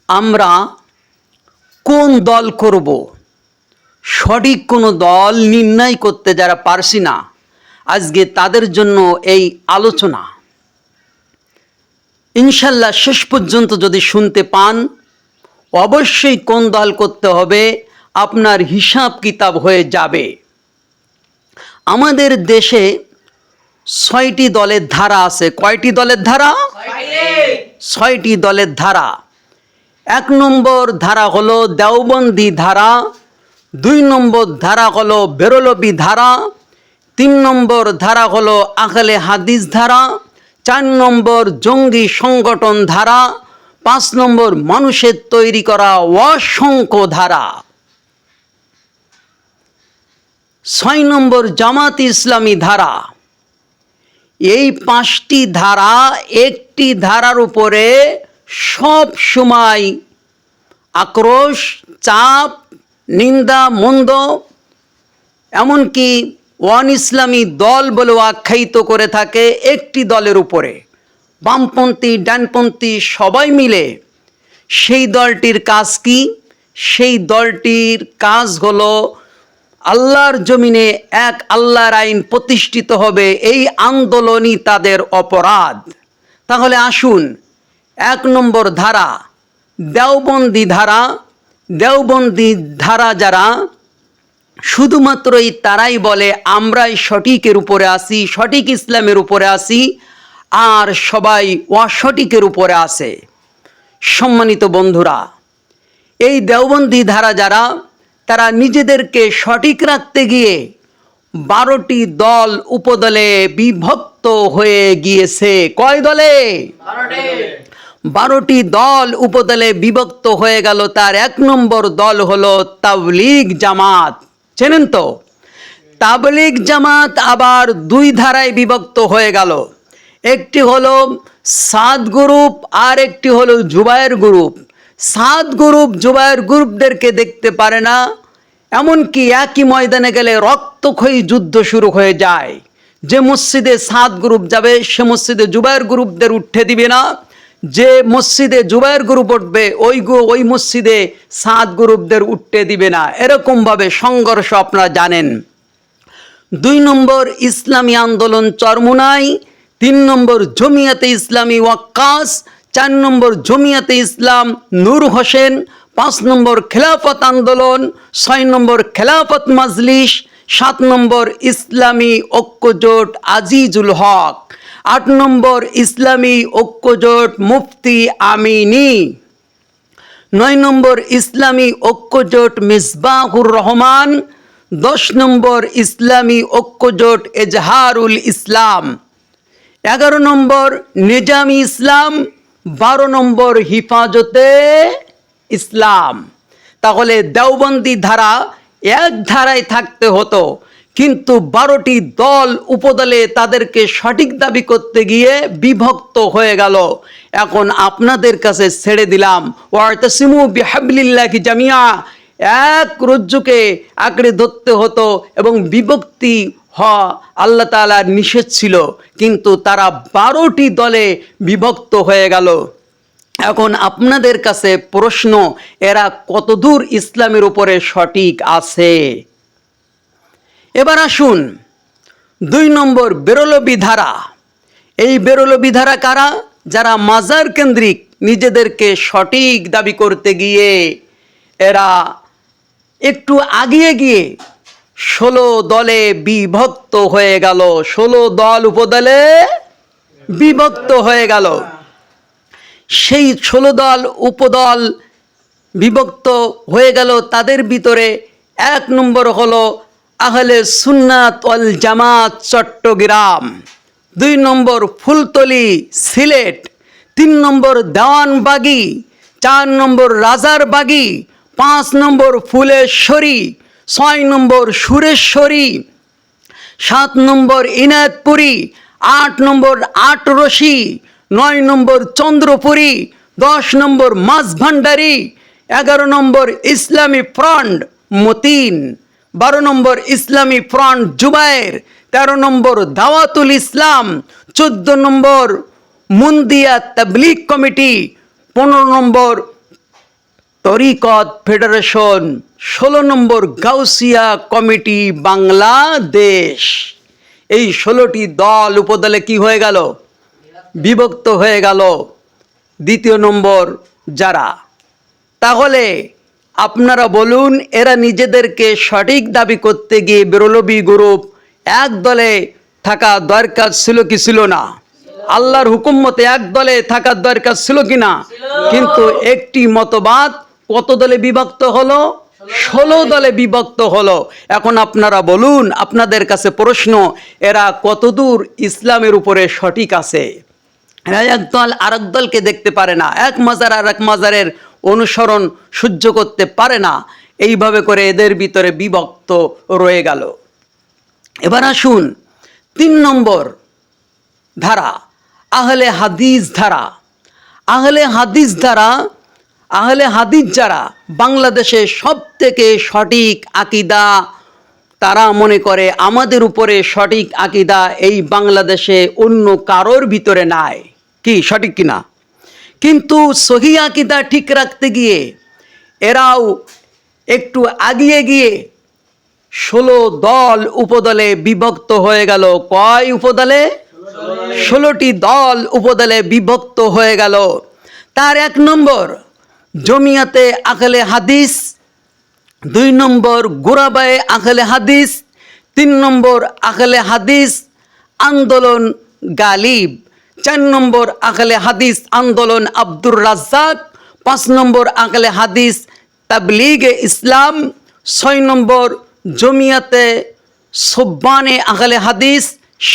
আমরা কোন দল করব, সঠিক কোনো দল নির্ণয় করতে যারা পারছি না, আজকে তাদের জন্য এই আলোচনা। ইনশাল্লাহ শেষ পর্যন্ত যদি শুনতে পান, অবশ্যই কোন দল করতে হবে আপনার হিসাব কিতাব হয়ে যাবে। আমাদের দেশে 6টি দলের ধারা আছে। কয়টি দলের ধারা? 6টি দলের ধারা। 1 নম্বর ধারা হলো দেওবন্দি ধারা, 2 নম্বর ধারা হলো বেরলভী ধারা, 3 নম্বর ধারা হলো আহলে হাদিস ধারা, 4 নম্বর জঙ্গি সংগঠন ধারা, 5 নম্বর মানুষের তৈরি করা অসংখ্য ধারা, 6 নম্বর জামাত ইসলামী ধারা। এই 5টি ধারা একটি ধারার উপরে সব সময় আক্রোশ, চাপ, নিন্দা, মন্দ, এমনকি ওয়ান ইসলামী দল বলেও আখ্যায়িত করে থাকে একটি দলের উপরে। বামপন্থী, ডানপন্থী সবাই মিলে সেই দলটির কাজ কি? সেই দলটির কাজ হলো আল্লাহর জমিনে এক আল্লাহর আইন প্রতিষ্ঠিত হবে, এই আন্দোলনই তাদের অপরাধ। তাহলে আসুন, 1 নম্বর ধারা দেওবন্দি ধারা। দেওবন্দি ধারা যারা, শুধুমাত্রই তারাই বলে আমরাই সঠিকের উপরে আসি, সঠিক ইসলামের উপরে আসি, আর সবাই অসঠিকের উপরে আসে। সম্মানিত বন্ধুরা, এই দেওবন্দি ধারা যারা, তারা নিজেদেরকে সঠিক রাখতে গিয়ে 12টি দল উপদলে বিভক্ত হয়ে গিয়েছে। কয় দলে? 12টি দল উপদলে বিভক্ত হয়ে গেল। তার 1 নম্বর দল হলো তাবলীগ জামাত। চেনেন তো? তাবলীগ জামাত আবার 2 ধারায় বিভক্ত হয়ে গেল। একটি হলো সাদ গ্রুপ আর একটি হলো জুবায়ের গ্রুপ। সাদ গ্রুপ জুবায়ের গ্রুপদেরকে দেখতে পারে না, এমনকি একই ময়দানে গেলে রক্তক্ষয়ী যুদ্ধ শুরু হয়ে যায়। যে মসজিদে সাদ গ্রুপ যাবে সে মসজিদে জুবায়ের গ্রুপদের উঠতে দিবে না, যে মসজিদে জুবায়ের গ্রুপ উঠবে ওই মসজিদে সাদ গ্রুপদের উঠতে দিবে না। এরকমভাবে সংঘর্ষ আপনারা জানেন। 2 নম্বর ইসলামী আন্দোলন চরমুনাই, 3 নম্বর জমিয়াতে ইসলামী ওয়াক্কাস, 4 নম্বর জমিয়াতে ইসলাম নূর হোসেন, 5 নম্বর খেলাফত আন্দোলন, 6 নম্বর খেলাফত মাজলিস, 7 নম্বর ইসলামী ঐক্যজোট আজিজুল হক, 8 নম্বর ইসলামী ঐক্যজোট মুফতি আমিনী, 9 নম্বর ইসলামী ঐক্যজোট মিসবাহুর রহমান, 10 নম্বর ইসলামী ঐক্যজোট এজহারুল ইসলাম, 11 নম্বর নিজামী ইসলাম, 12 নম্বর হিফাজতে ইসলাম। তাহলে দেওবন্দি ধারা এক ধারায় থাকতে হতো, কিন্তু 12টি দল উপদলে তাদেরকে সঠিক দাবি করতে গিয়ে বিভক্ত হয়ে গেল। এখন আপনাদের কাছে ছেড়ে দিলাম, ওয়াতাসিমু বিহাবলিল্লাহি জামিয়া, এক রজ্জুকে আঁকড়ে ধরতে হতো এবং বিভক্তি হওয়া আল্লাহ তাআলার নিষেধ ছিল, কিন্তু তারা 12টি দলে বিভক্ত হয়ে গেল। এখন আপনাদের কাছে প্রশ্ন, এরা কতদূর ইসলামের উপরে সঠিক আছে? এবার আসুন 2 নম্বর বেরলভী ধারা। এই বেরলভী ধারা কারা? যারা মাজার কেন্দ্রিক নিজেদেরকে সঠিক দাবি করতে গিয়ে এরা একটু আগিয়ে গিয়ে 16 দলে বিভক্ত হয়ে গেল। 16 দল উপদলে বিভক্ত হয়ে গেল। সেই 16 দল উপদল বিভক্ত হয়ে গেল। তাদের ভিতরে 1 নম্বর হলো আহলে সুন্নাত ওয়াল জামাত চট্টগ্রাম, 2 নম্বর ফুলতলি সিলেট, 3 নম্বর দেওয়ানবাগি, 4 নম্বর রাজারবাগি, 5 নম্বর ফুলেশ্বরী, 6 নম্বর সুরেশ্বরী, 7 নম্বর ইনায়তপুরী, 8 নম্বর আটরশি, 9 নম্বর চন্দ্রপুরী, 10 নম্বর মাঝভান্ডারী, 11 নম্বর ইসলামী ফ্রন্ট মতিন, 12 নম্বর ইসলামী ফ্রন্ট জুবায়ের, 13 নম্বর দাওয়াতুল ইসলাম, 14 নম্বর মুন্দিয়া তাবলীগ কমিটি, 15 নম্বর তরিকত ফেডারেশন, 16 নম্বর গাউসিয়া কমিটি বাংলাদেশ। এই 16টি দল উপদলে কি হয়ে গেল? বিভক্ত হয়ে গেল। দ্বিতীয় নম্বর যারা, তাহলে আপনারা বলুন, এরা নিজেদেরকে সঠিক দাবি করতে গিয়ে বেরলভী গ্রুপ এক দলে থাকা দরকার ছিল কি ছিল না? আল্লাহর হুকুম মতে এক দলে থাকার দরকার ছিল কি না? কিন্তু একটি মতবাদ কত দলে বিভক্ত হলো? 16 দলে বিভক্ত হলো। এখন আপনারা বলুন, আপনাদের কাছে প্রশ্ন, এরা কতদূর ইসলামের উপরে সঠিক আছে? এরা এক দল আর এক দলকে দেখতে পারে না, এক মাজার আর এক মাজারের অনুসরণ সহ্য করতে পারে না। এইভাবে করে এদের ভিতরে বিভক্ত রয়ে গেল। এবার আসুন 3 নম্বর ধারা, আহলে হাদিস ধারা। আহলে হাদিস ধারা, আহলে হাদিস যারা বাংলাদেশে সব থেকে সঠিক আকিদা, তারা মনে করে আমাদের উপরে সঠিক আকিদা এই বাংলাদেশে অন্য কারোর ভিতরে নাই। কি সঠিক কিনা? কিন্তু সহি আকিদা ঠিক রাখতে গিয়ে এরাও একটু আগিয়ে গিয়ে 16 দল উপদলে বিভক্ত হয়ে গেল। কয় উপদলে? 16টি দল উপদলে বিভক্ত হয়ে গেল। তার 1 নম্বর জমিয়াতে আহলে হাদিস, 2 নম্বর গোরাবায়ে আহলে হাদিস, 3 নম্বর আহলে হাদিস আন্দোলন গালিব, 4 নম্বর আহলে হাদিস আন্দোলন আব্দুর রাজ্জাক, 5 নম্বর আহলে হাদিস তাবলীগে ইসলাম, 6 নম্বর জমিয়াতে সুব্বানে আহলে হাদিস,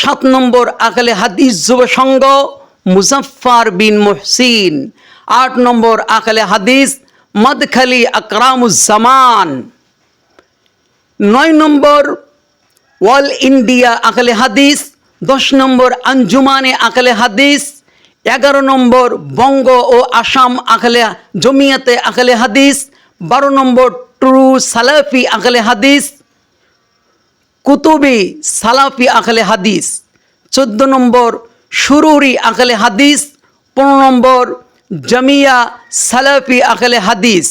7 নম্বর আহলে হাদিস যুব সংঘ মুজাফফর বিন মুহসিন, 8 নম্বর আহলে হাদিস মদখালি আকরামুজ্জামান, 9 নম্বর ওয়াল ইন্ডিয়া আহলে হাদিস, 10 নম্বর আঞ্জুমানে আহলে হাদিস, 11 নম্বর বঙ্গ ও আসাম আহলে জমিয়াতে আহলে হাদিস, 12 নম্বর ট্রু সালাফি আহলে হাদিস, কুতুবি সালাফি আহলে হাদিস, 14 নম্বর সুরুরি আহলে হাদিস, 15 নম্বর জামিয়া সালাফি আহলে হাদিস,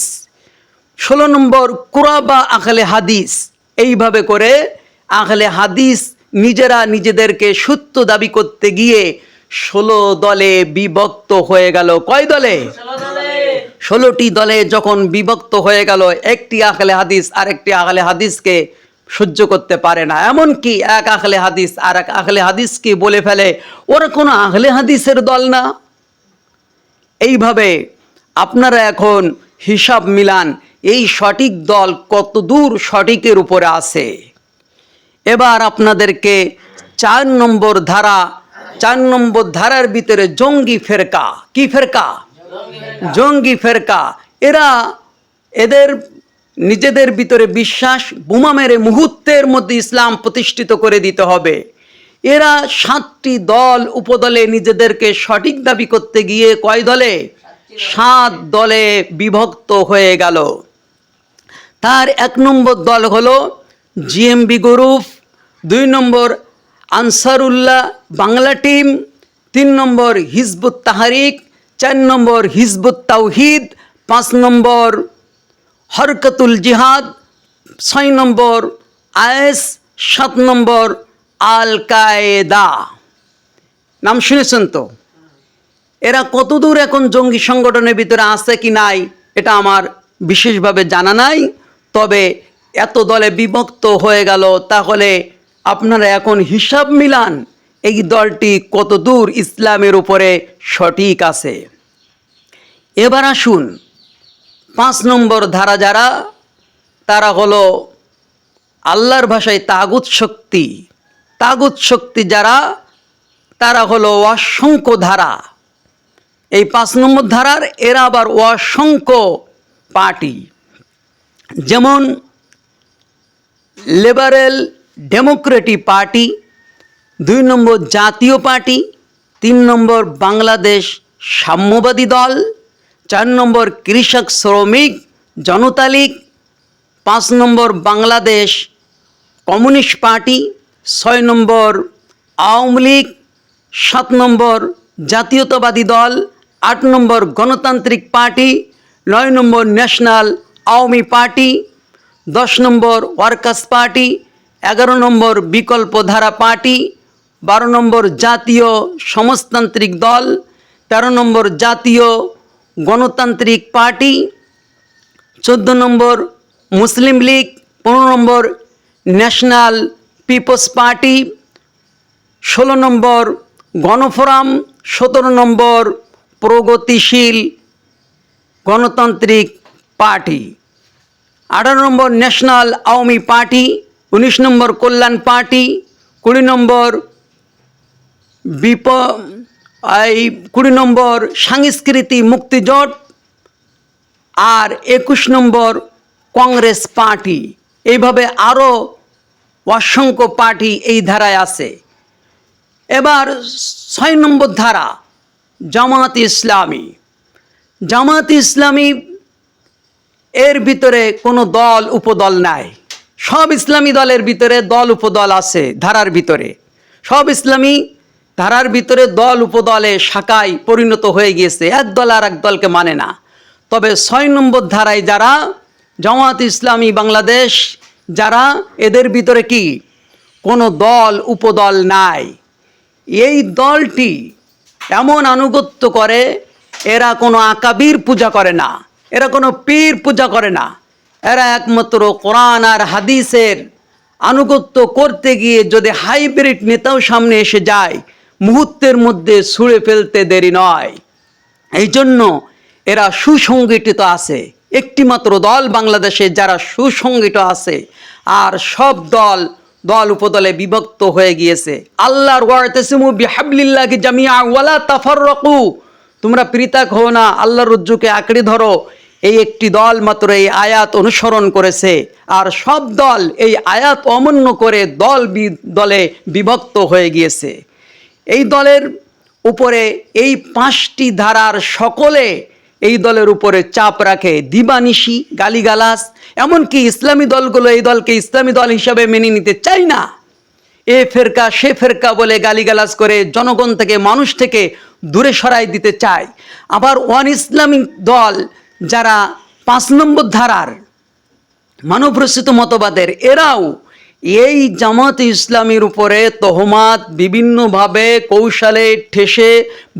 16 নম্বর কুরাবা আহলে হাদিস। এইভাবে করে আহলে হাদিস নিজেরা নিজেদেরকে সত্য দাবি করতে গিয়ে 16 দলে বিভক্ত হয়ে গেল। কয় দলে? 16টি দলে যখন বিভক্ত হয়ে গেল, একটি আহলে হাদিস আরেকটি আহলে হাদিসকে সহ্য করতে পারে না। এমনকি এক আহলে হাদিস আর এক আহলে হাদিসকে বলে ফেলে ওরা কোনো আহলে হাদিসের দল না। এইভাবে আপনারা এখন হিসাব মিলান, এই সঠিক দল কত দূর সঠিকের উপরে আছে। এবার আপনাদেরকে 4 নম্বর ধারা, 4 নম্বর ধারার ভিতরে জঙ্গি ফেরকা। কি ফেরকা? জঙ্গি ফেরকা। এরা এদের নিজেদের ভিতরে বিশ্বাস, বোমা মেরে মুহূর্তের মধ্যে ইসলাম প্রতিষ্ঠিত করে দিতে হবে। এরা 7টি দল উপদলে নিজেদেরকে সঠিক দাবি করতে গিয়ে কয় দলে? 7 দলে বিভক্ত হয়ে গেল। তার 1 নম্বর দল হলো জিএমবি গ্রুপ, 2 নম্বর আনসারুল্লাহ বাংলা টিম, 3 নম্বর হিজবুত তাহরিক, 4 নম্বর হিজবুত তাওহিদ, 5 নম্বর হরকতুল জিহাদ, 6 নম্বর আইএস, 7 নম্বর আল কায়েদা। নাম শুনেছেন তো? এরা কতদূর এখন জঙ্গি সংগঠনের ভিতরে আছে কি নাই এটা আমার বিশেষভাবে জানা নাই। তবে এত দলে বিভক্ত হয়ে গেল, তাহলে আপনারা এখন হিসাব মিলান এই দলটি কতদূর ইসলামের উপরে সঠিক আছে। এবার আসুন 5 নম্বর ধারা যারা, তারা হলো আল্লাহর ভাষায় তাগুত শক্তি। তাগুত শক্তি যারা, তারা হলো অসংখ্য ধারা। এই 5 নম্বর ধারার এরা আবার অসংখ্য পার্টি, যেমন লিবারেল ডেমোক্রেটিক পার্টি, 2 নম্বর জাতীয় পার্টি, 3 নম্বর বাংলাদেশ সাম্যবাদী দল, 4 নম্বর কৃষক শ্রমিক জনতা লীগ, 5 নম্বর বাংলাদেশ কমিউনিস্ট পার্টি, 6 নম্বর আওয়ামী লীগ, 7 নম্বর জাতীয়তাবাদী দল, 8 নম্বর গণতান্ত্রিক পার্টি, 9 নম্বর ন্যাশনাল আওয়ামী পার্টি, 10 নম্বর ওয়ার্কার্স পার্টি, 11 নম্বর বিকল্পধারা পার্টি, 12 নম্বর জাতীয় সমাজতান্ত্রিক দল, 13 নম্বর জাতীয় গণতান্ত্রিক পার্টি, 14 নম্বর মুসলিম লীগ, 15 নম্বর ন্যাশনাল পিপলস পার্টি, 16 নম্বর গণফোরাম, 17 নম্বর প্রগতিশীল গণতান্ত্রিক পার্টি, 18 নম্বর ন্যাশনাল আওয়ামী পার্টি, 19 নম্বর কল্যাণ পার্টি, 20 নম্বর 20 নম্বর সাংস্কৃতিক মুক্তিজোট, আর 21 নম্বর কংগ্রেস পার্টি। এইভাবে আরও অসংখ্য পার্টি এই ধারায় আছে। এবার 6 নম্বর ধারা জামাত ইসলামী। জামাত ইসলামী এর ভিতরে কোনো দল উপদল নাই। সব ইসলামী দলের ভিতরে দল উপদল আছে ধারার ভিতরে। সব ইসলামী ধারার ভিতরে দল উপদলে শাখায় পরিণত হয়ে গিয়েছে, এক দল আর এক দলকে মানে না। তবে 6 নম্বর ধারায় যারা জামাত ইসলামী বাংলাদেশ, যারা এদের ভিতরে কি কোনো দল উপদল নাই। এই দলটি এমন আনুগত্য করে, এরা কোনো আকাবির পূজা করে না, এরা কোনো পীর পূজা করে না। এরা একমাত্র কোরআন আর হাদিসের আনুগত্য করতে গিয়ে যদি হাইব্রিড নেতাও সামনে এসে যায়, মুহূর্তের মধ্যে ছুঁড়ে ফেলতে দেরি নয়। এই জন্য এরা সুসংগঠিত আছে। একটি মাত্র দল বাংলাদেশে যারা সুসংগঠিত আছে, আর সব দল দল উপদলে বিভক্ত হয়ে গিয়েছে। আল্লাহর ওয়াতাসিমু বিহাবলিল্লাহি জামিআ ওয়ালা তাফাররাকু, তোমরা পৃথক হও না, আল্লাহর রজ্জুকে আঁকড়ে ধরো। এই একটি দল মাত্র এই আয়াত অনুসরণ করেছে, আর সব দল এই আয়াত অমান্য করে দলে বিভক্ত হয়ে গিয়েছে। এই দলের উপরে এই 5টি ধারার সকলে এই দলের উপরে চাপ রাখে, দিবানিশি গালিগালাজ। এমনকি ইসলামী দলগুলো এই দলকে ইসলামী দল হিসাবে মেনে নিতে চায় না। এ ফেরকা সে ফেরকা বলে গালিগালাজ করে জনগণ থেকে, মানুষ থেকে দূরে সরাই দিতে চায়। আবার ওয়ান ইসলামিক দল যারা 5 নম্বর ধারার মানবরচিত মতবাদের, এরাও এই জামাত ইসলামীর উপরে তহমাত বিভিন্নভাবে কৌশলে ঠেসে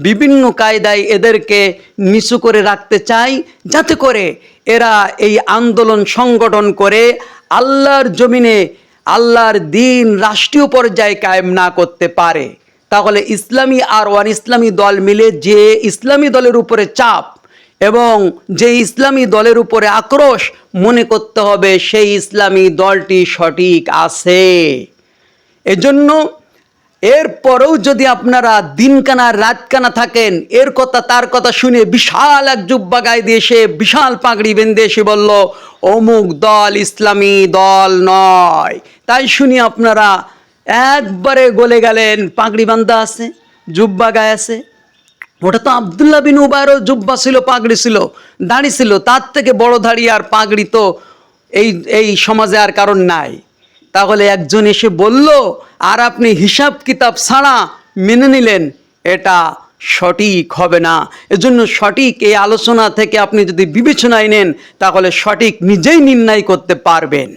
বিভিন্ন কায়দায় এদেরকে নিচু করে রাখতে চায়, যাতে করে এরা এই আন্দোলন সংগঠন করে আল্লাহর জমিনে আল্লাহর দ্বীন রাষ্ট্রীয় পর্যায়ে কায়েম না করতে পারে। তাহলে ইসলামী আর ওয়ান ইসলামী দল মিলে যে ইসলামী দলের উপরে চাপ এবং যে ইসলামী দলের উপরে আক্রোশ, মনে করতে হবে সেই ইসলামী দলটি সঠিক আছে। এজন্য এরপরেও যদি আপনারা দিনকানা রাতকানা থাকেন, এর কথা তার কথা শুনে বিশাল এক জুব্বা গায়ে দিয়ে এসে বিশাল পাগড়ি বেঁধে এসে বলল অমুক দল ইসলামী দল নয়, তাই শুনি আপনারা একবারে গলে গেলেন। পাগড়ি বান্ধা আছে, জুব্বা গায়ে আছে। ওটা তো আব্দুল্লাহ বিন উবাইরও জুব্বা ছিল, পাগড়ি ছিল, দাড়ি ছিল। তার থেকে বড় দাড়ি আর পাগড়ি তো এই সমাজে আর কারণ নাই। তাহলে একজন এসে বলল আর আপনি হিসাব কিতাব ছাড়া মেনে নিলেন, এটা সঠিক হবে না। এজন্য সঠিক এই আলোচনা থেকে আপনি যদি বিবেচনায় নেন, তাহলে সঠিক নিজেই নির্ণয় করতে পারবেন।